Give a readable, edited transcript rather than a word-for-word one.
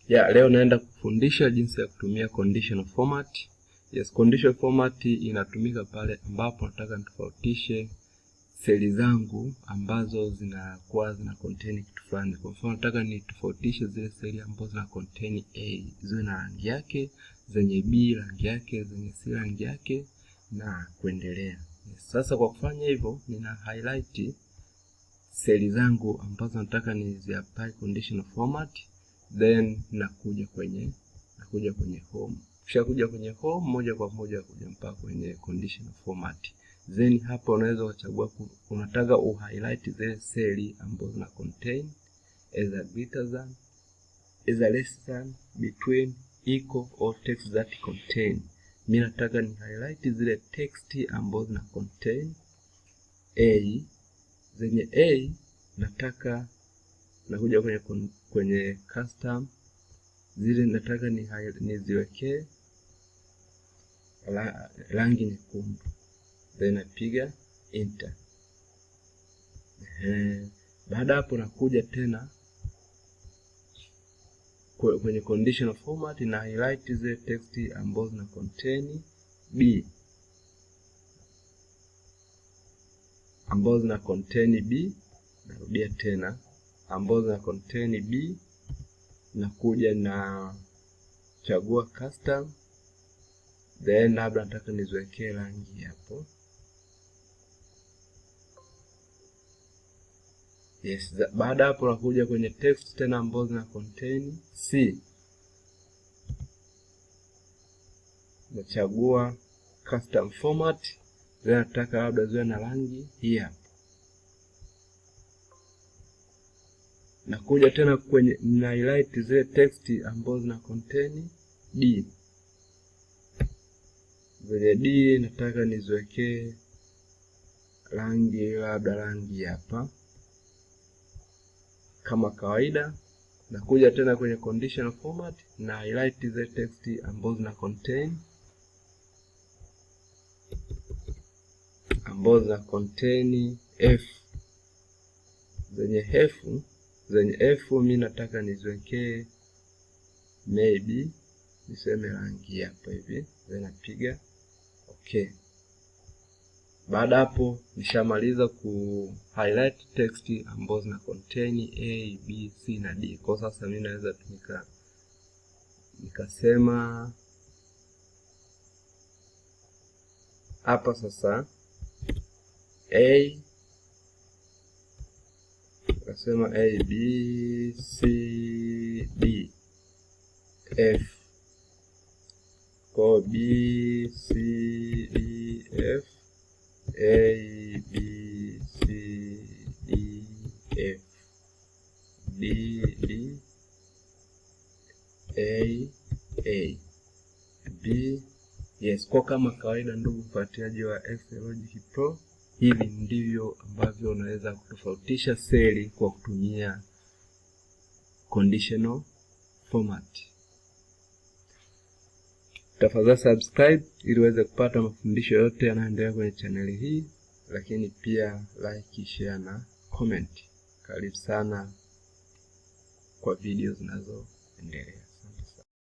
Leo naenda kufundisha jinsi ya kutumia conditional format. Conditional format inatumika pale ambapo nataka nitofautishe seli zangu ambazo zinakuwa zina contain kitu fulani. Kwa mfano nataka nitofautishe zile seli ambazo zina contain A ziwe na rangi yake, zenye B rangi yake, zenye C rangi yake na kuendelea. Sasa kwa kufanya hivyo nina highlight seli zangu ambazo nataka niziapply conditional format, then nakuja kwenye home. Kisha kuja kwenye home moja kwa moja kuja mpaka kwenye conditional format. Then hapa unaweza kuchagua unataka highlight zile seli ambazo zina contain either greater than, either less than, between, equal or text that contain. Mimi nataka ni highlight zile text ambazo zina contain A. Zenye A nataka nakuja kwenye custom, zile nataka niziwekee rangi nyekundu, then napiga enter. Baada hapo nakuja tena kwenye conditional format na highlight zile text ambazo zina contain B, ambazo zina contain B. Narudia tena, ambazo zina contain B, nakuja na chagua custom, then labda nataka niziwekee rangi hapo. Baada hapo nakuja kwenye text tena ambazo zina contain C, nachagua custom format, then nataka labda ziwe na rangi hii hapa. Nakuja tena kwenye na highlight zile text ambazo zina contain D. Zile D nataka niziwekee rangi labda rangi hapa kama kawaida. Nakuja tena kwenye conditional format na highlight zile text ambazo zina contain F. Zenye F mimi nataka niziwekee maybe niseme rangi hapa hivi, then napiga okay. Baada hapo nishamaliza ku highlight text ambazo zina contain A, B, C na D. Kwa sasa mimi naweza nikasema hapa sasa A, nasema A, B, C, D, F. Kwa B, C, D, F, A, B, C, D, F, D, D, A, A, B. Kwa kama kawaida, ndugu mfuatiliaji wa Excel Logic Pro, hivi ndivyo ambavyo unaweza kutofautisha seli kwa kutumia conditional format. Tafadhali subscribe ili uweze kupata mafundisho yote yanayoendelea kwenye channel hii, lakini pia like, share na comment. Karibu sana kwa video zinazoendelea.